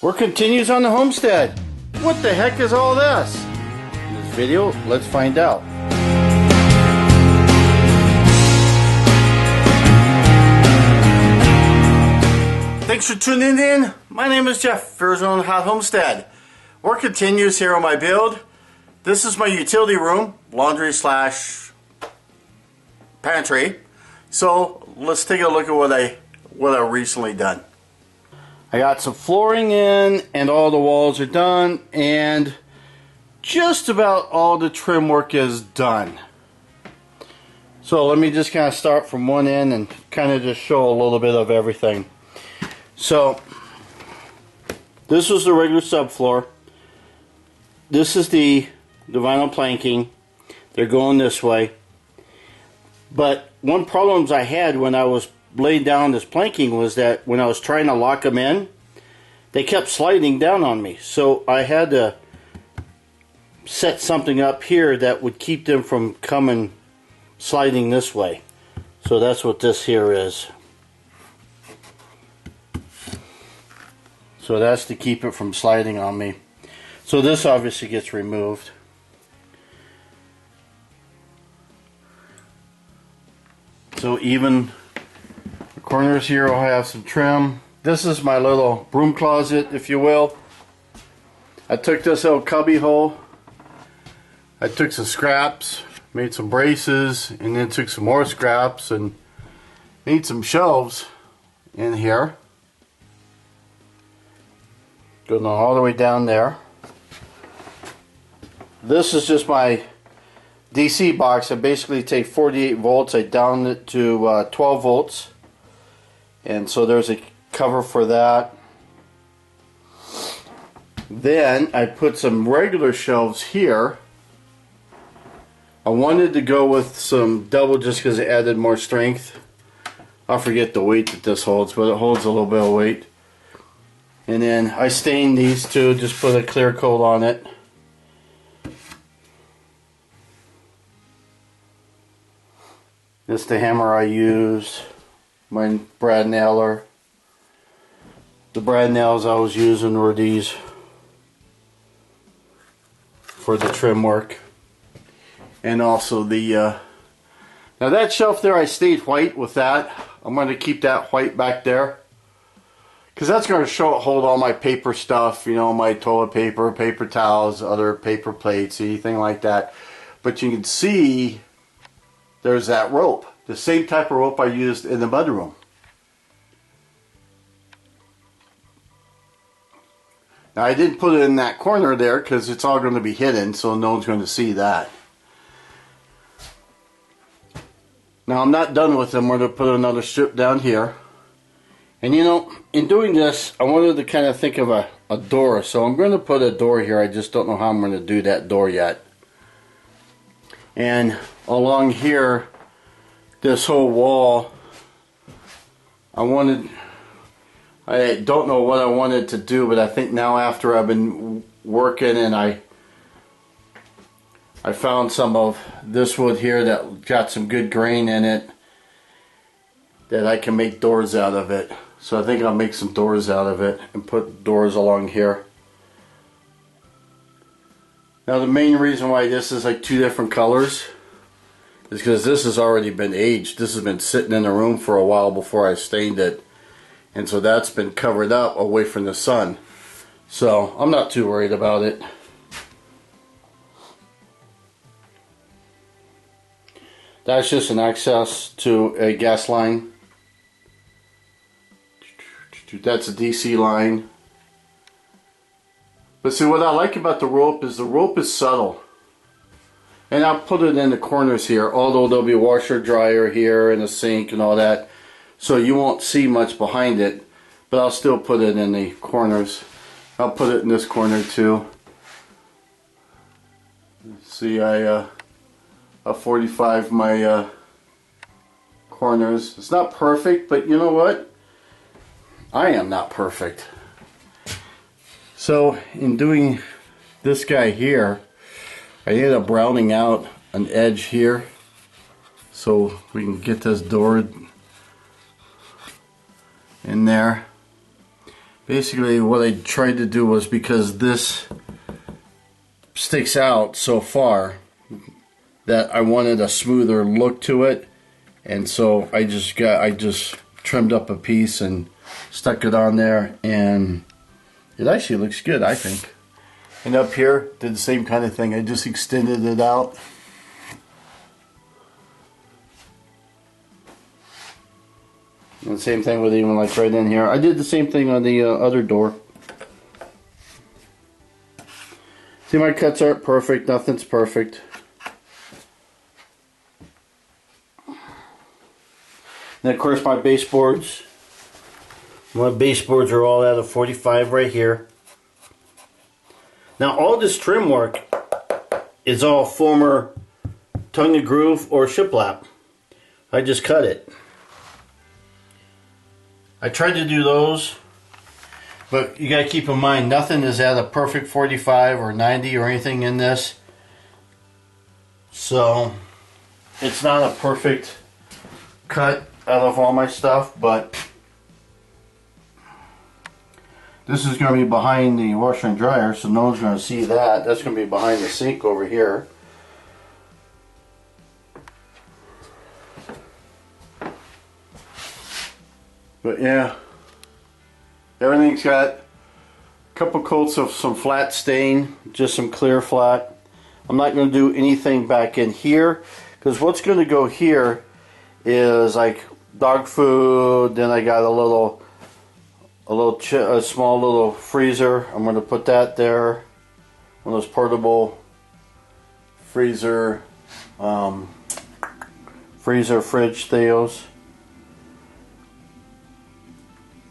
Work continues on the homestead. What the heck is all this? In this video, let's find out. Thanks for tuning in. My name is Jeff, Arizona Hot Homestead. Work continues here on my build. This is my utility room, laundry slash pantry. So let's take a look at what I've recently done. I got some flooring in and all the walls are done and just about all the trim work is done. So let me just kind of start from one end and kind of just show a little bit of everything. So this was the regular subfloor. This is the vinyl planking. They're going this way. But one problem I had when I was laying down this planking was that when I was trying to lock them in, they kept sliding down on me. So I had to set something up here that would keep them from sliding this way. So that's what this here is. So that's to keep it from sliding on me. So this obviously gets removed. So even the corners here will have some trim. This is my little broom closet, if you will. I took this little cubby hole. I took some scraps, made some braces, and then took some more scraps and made some shelves in here. Going all the way down there. This is just my DC box. I basically take 48 volts, I down it to 12 volts, and so there's a cover for that. Then I put some regular shelves here. I wanted to go with some double just because it added more strength. I forget the weight that this holds, but it holds a little bit of weight. And then I stained these two, just put a clear coat on it. This is the hammer I use, my brad nailer. The brad nails I was using were these for the trim work. And also the, now that shelf there I stayed white with that. I'm going to keep that white back there. Because that's going to hold all my paper stuff, you know, my toilet paper, paper towels, other paper plates, anything like that. But you can see there's that rope. The same type of rope I used in the mudroom. Now I didn't put it in that corner there because it's all going to be hidden, so no one's going to see that. Now I'm not done with them. We're going to put another strip down here. And you know, in doing this, I wanted to kind of think of a door. So I'm going to put a door here. I just don't know how I'm going to do that door yet. And along here, this whole wall, I don't know what I wanted to do, but I think now after I've been working and I found some of this wood here that got some good grain in it, that I can make doors out of it. So I think I'll make some doors out of it and put doors along here. Now the main reason why this is like two different colors is because this has already been aged. This has been sitting in the room for a while before I stained it. And so that's been covered up away from the sun. So I'm not too worried about it. That's just an access to a gas line. That's a DC line. But see, what I like about the rope is subtle. And I'll put it in the corners here, although there'll be a washer dryer here and a sink and all that. So you won't see much behind it, but I'll still put it in the corners. I'll put it in this corner too. See, I 45 my corners. It's not perfect, but you know what? I am not perfect. So in doing this guy here, I ended up rounding out an edge here so we can get this door in there. Basically what I tried to do was, because this sticks out so far, that I wanted a smoother look to it, and so I just trimmed up a piece and stuck it on there, and it actually looks good, I think. And up here, did the same kind of thing. I just extended it out. And the same thing with even like right in here. I did the same thing on the other door. See, my cuts aren't perfect. Nothing's perfect. And of course my baseboards. My baseboards are all out of 45 right here. Now all this trim work is all former tongue and groove or shiplap. I just cut it. I tried to do those, but you gotta keep in mind nothing is at a perfect 45 or 90 or anything in this. So it's not a perfect cut out of all my stuff, but this is going to be behind the washer and dryer, so no one's going to see that. That's going to be behind the sink over here. But yeah, everything's got a couple coats of some flat stain, just some clear flat. I'm not going to do anything back in here, because what's going to go here is like dog food. Then I got a small little freezer. I'm going to put that there. One of those portable freezer, fridge Theos.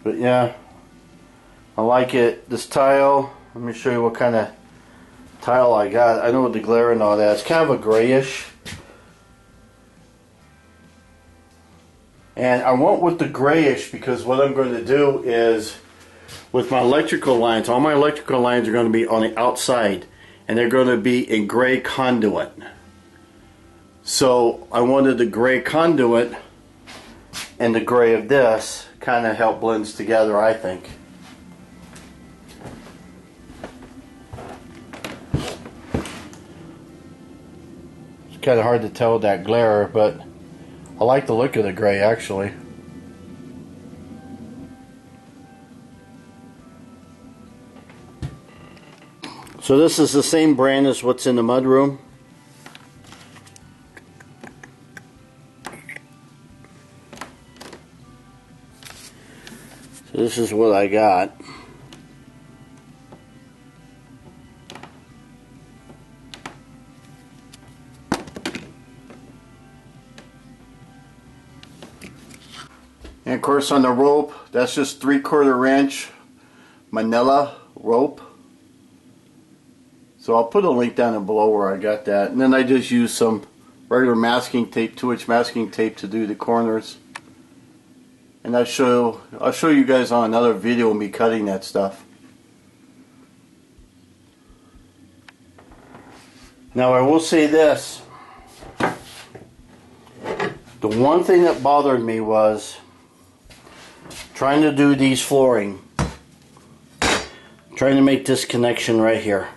But yeah, I like it. This tile, let me show you what kind of tile I got. I know with the glare and all that, it's kind of a grayish. And I went with the grayish because what I'm going to do is, with my electrical lines, all my electrical lines are going to be on the outside, and they're going to be in gray conduit. So I wanted the gray conduit and the gray of this kind of help blends together, I think. It's kind of hard to tell with that glare, but I like the look of the gray actually. So this is the same brand as what's in the mudroom. So this is what I got. And of course on the rope, that's just 3/4 inch manila rope. So I'll put a link down below where I got that. And then I just used some regular masking tape, 2-inch masking tape to do the corners. And I'll show you guys on another video of me cutting that stuff. Now I will say this. The one thing that bothered me was trying to do these flooring. Trying to make this connection right here.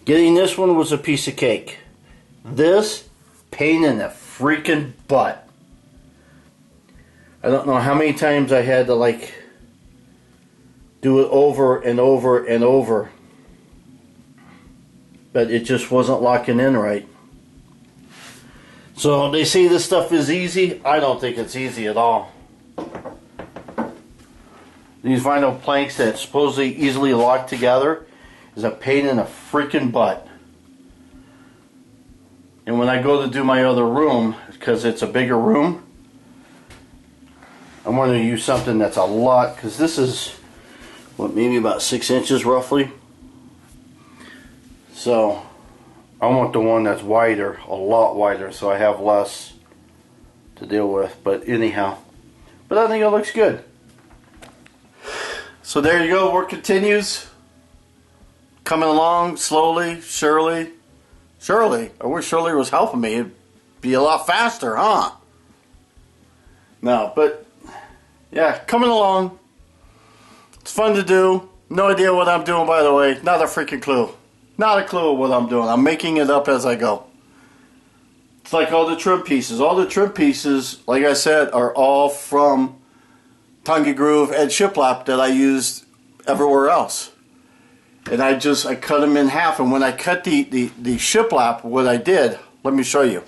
Getting this one was a piece of cake. This, pain in the freaking butt. I don't know how many times I had to like do it over and over and over. But it just wasn't locking in right. So they say this stuff is easy. I don't think it's easy at all. These vinyl planks that supposedly easily lock together is a pain in the freaking butt. And when I go to do my other room, because it's a bigger room, I'm going to use something that's a lot, because this is, what, maybe about 6 inches roughly. So I want the one that's wider, a lot wider, so I have less to deal with. But anyhow, but I think it looks good. So there you go, work continues. Coming along slowly, surely. Surely, I wish Shirley was helping me. It'd be a lot faster, huh? No, but yeah, coming along. It's fun to do. No idea what I'm doing, by the way. Not a freaking clue. Not a clue what I'm doing. I'm making it up as I go. It's like all the trim pieces. All the trim pieces, like I said, are all from Tongue Groove and shiplap that I used everywhere else. And I cut them in half. And when I cut the shiplap, what I did, let me show you.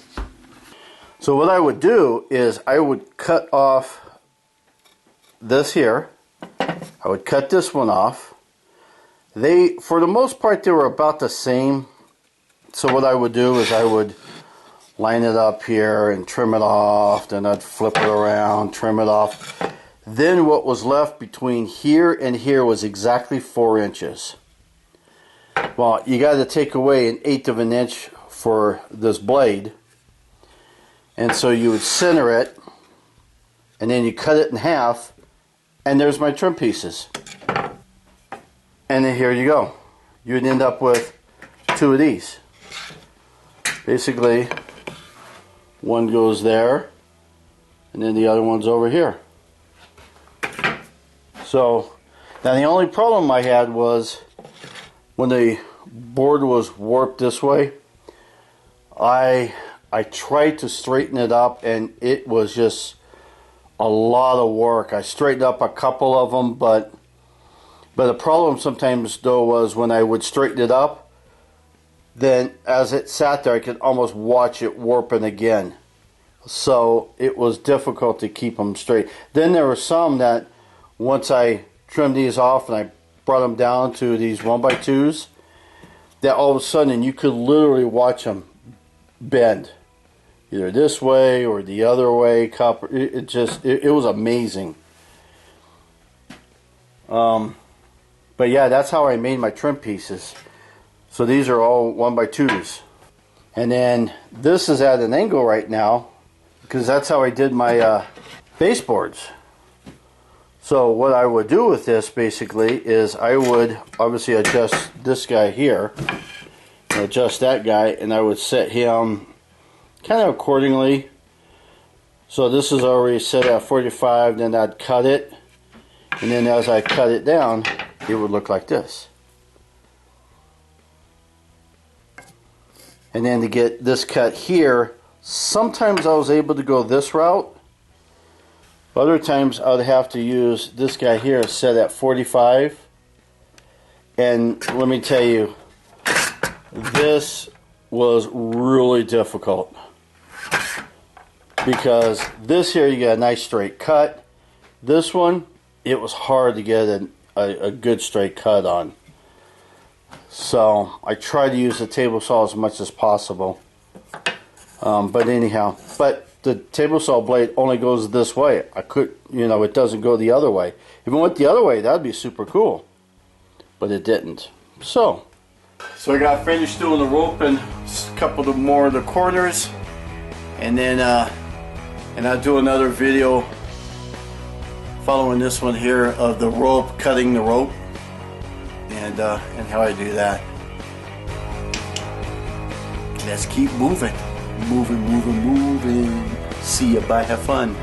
So what I would do is I would cut off this here. I would cut this one off. They, for the most part, they were about the same. So what I would do is I would line it up here and trim it off. Then I'd flip it around, trim it off. Then what was left between here and here was exactly 4 inches. Well, you got to take away 1/8 of an inch for this blade. And so you would center it, and then you cut it in half, and there's my trim pieces. And then here you go. You'd end up with 2 of these. Basically, one goes there, and then the other one's over here. So, now the only problem I had was when the board was warped this way, I tried to straighten it up, and it was just a lot of work. I straightened up a couple of them, but the problem sometimes though was when I would straighten it up, then as it sat there I could almost watch it warping again. So it was difficult to keep them straight. Then there were some that once I trimmed these off and I brought them down to these 1x2s, that all of a sudden you could literally watch them bend. Either this way or the other way. It was amazing. But yeah, that's how I made my trim pieces. So these are all 1x2s. And then this is at an angle right now because that's how I did my baseboards. So what I would do with this basically is I would obviously adjust this guy here, adjust that guy, and I would set him kind of accordingly. So this is already set at 45, then I'd cut it, and then as I cut it down, it would look like this. And then to get this cut here, sometimes I was able to go this route. Other times I would have to use this guy here set at 45. And let me tell you, this was really difficult. Because this here you get a nice straight cut. This one, it was hard to get a good straight cut on. So I tried to use the table saw as much as possible. But anyhow, the table saw blade only goes this way. It doesn't go the other way. If it went the other way, that'd be super cool. But it didn't. So I got finished doing the rope and a couple more of the corners, and then I'll do another video following this one here of the rope, cutting the rope, and how I do that. Let's keep moving. Moving. See ya, bye, have fun.